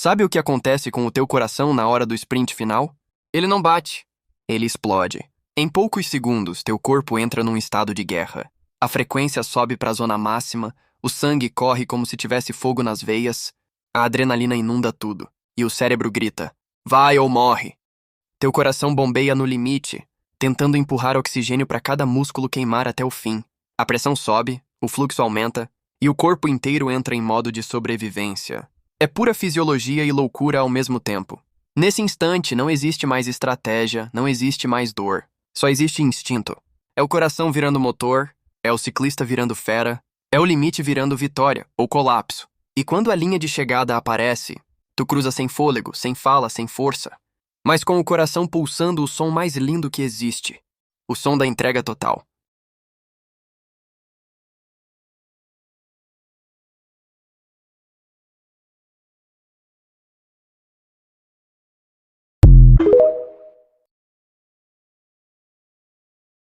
Sabe o que acontece com o teu coração na hora do sprint final? Ele não bate. Ele explode. Em poucos segundos, teu corpo entra num estado de guerra. A frequência sobe para a zona máxima, o sangue corre como se tivesse fogo nas veias, a adrenalina inunda tudo, e o cérebro grita: vai ou morre! Teu coração bombeia no limite, tentando empurrar oxigênio para cada músculo queimar até o fim. A pressão sobe, o fluxo aumenta, e o corpo inteiro entra em modo de sobrevivência. É pura fisiologia e loucura ao mesmo tempo. Nesse instante, não existe mais estratégia, não existe mais dor. Só existe instinto. É o coração virando motor, é o ciclista virando fera, é o limite virando vitória ou colapso. E quando a linha de chegada aparece, tu cruza sem fôlego, sem fala, sem força, mas com o coração pulsando o som mais lindo que existe. O som da entrega total.